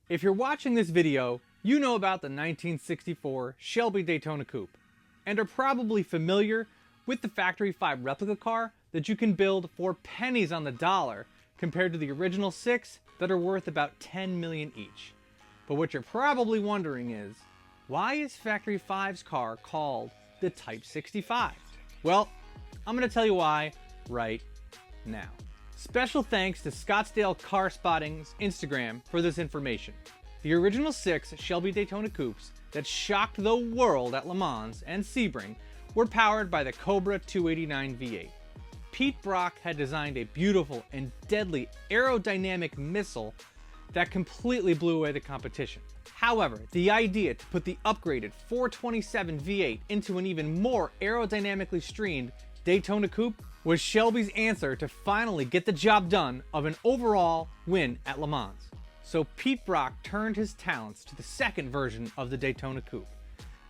If you're watching this video, you know about the 1964 Shelby Daytona Coupe, and are probably familiar with the Factory 5 replica car that you can build for pennies on the dollar compared to the original 6 that are worth about $10 million each. But what you're probably wondering is, why is Factory 5's car called the Type 65? Well, I'm going to tell you why right now. Special thanks to Scottsdale Car Spotting's Instagram for this information. The original 6 Shelby Daytona Coupes that shocked the world at Le Mans and Sebring were powered by the Cobra 289 V8. Pete Brock had designed a beautiful and deadly aerodynamic missile that completely blew away the competition. However, the idea to put the upgraded 427 V8 into an even more aerodynamically streamed Daytona Coupe was Shelby's answer to finally get the job done of an overall win at Le Mans. So Pete Brock turned his talents to the second version of the Daytona Coupe.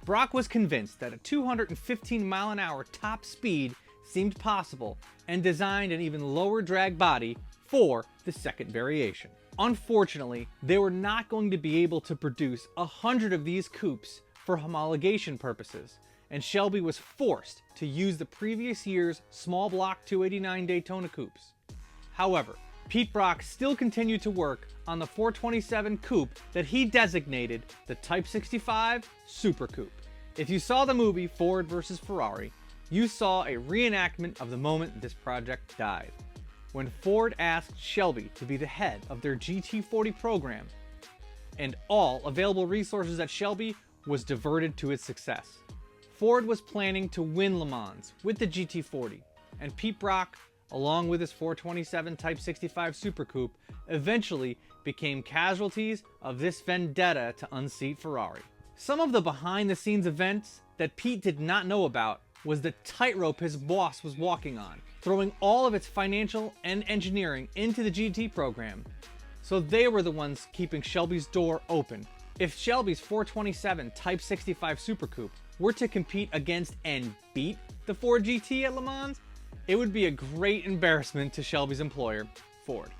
Brock was convinced that a 215 mile an hour top speed seemed possible and designed an even lower drag body for the second variation. Unfortunately, they were not going to be able to produce 100 of these coupes for homologation purposes, and Shelby was forced to use the previous year's small block 289 Daytona Coupes. However, Pete Brock still continued to work on the 427 Coupe that he designated the Type 65 Super Coupe. If you saw the movie Ford vs. Ferrari, you saw a reenactment of the moment this project died, when Ford asked Shelby to be the head of their GT40 program, and all available resources at Shelby was diverted to its success. Ford was planning to win Le Mans with the GT40, and Pete Brock, along with his 427 Type 65 Super Coupe, eventually became casualties of this vendetta to unseat Ferrari. Some of the behind-the-scenes events that Pete did not know about was the tightrope his boss was walking on, throwing all of its financial and engineering into the GT program. So they were the ones keeping Shelby's door open. If Shelby's 427 Type 65 Super Coupe were to compete against and beat the Ford GT at Le Mans, it would be a great embarrassment to Shelby's employer, Ford.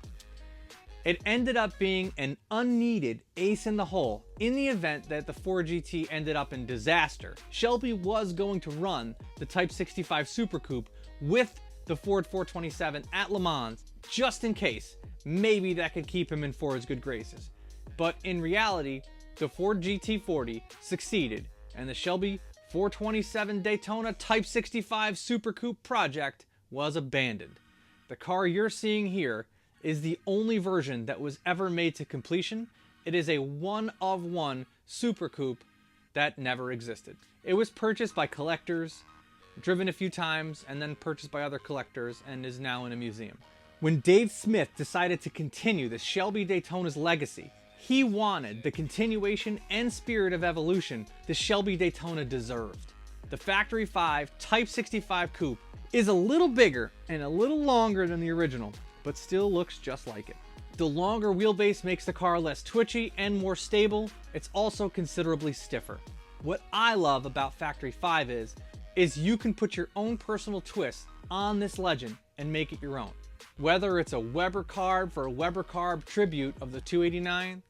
It ended up being an unneeded ace in the hole. In the event that the Ford GT ended up in disaster, Shelby was going to run the Type 65 Super Coupe with the Ford 427 at Le Mans, just in case. Maybe that could keep him in Ford's good graces. But in reality, the Ford GT40 succeeded, and the Shelby 427 Daytona Type 65 Super Coupe project was abandoned. The car you're seeing here is the only version that was ever made to completion. It is a one-of-one Super Coupe that never existed. It was purchased by collectors, driven a few times, and then purchased by other collectors, and is now in a museum. When Dave Smith decided to continue the Shelby Daytona's legacy, he wanted the continuation and spirit of evolution the Shelby Daytona deserved. The Factory 5 Type 65 Coupe is a little bigger and a little longer than the original, but still looks just like it. The longer wheelbase makes the car less twitchy and more stable. It's also considerably stiffer. What I love about Factory 5 is you can put your own personal twist on this legend and make it your own. Whether it's a Weber carb for a Weber carb tribute of the 289,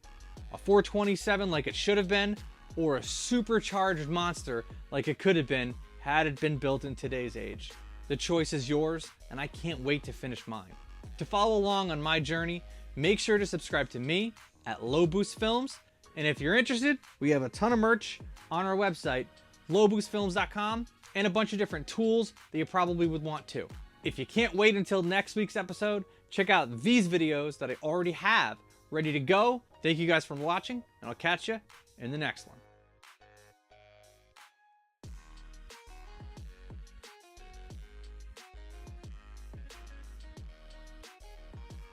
a 427 like it should have been, or a supercharged monster like it could have been had it been built in today's age. The choice is yours, and I can't wait to finish mine. To follow along on my journey, make sure to subscribe to me at Low Boost Films, and if you're interested, we have a ton of merch on our website, lowboostfilms.com, and a bunch of different tools that you probably would want too. If you can't wait until next week's episode, check out these videos that I already have ready to go. Thank you guys for watching, and I'll catch you in the next one.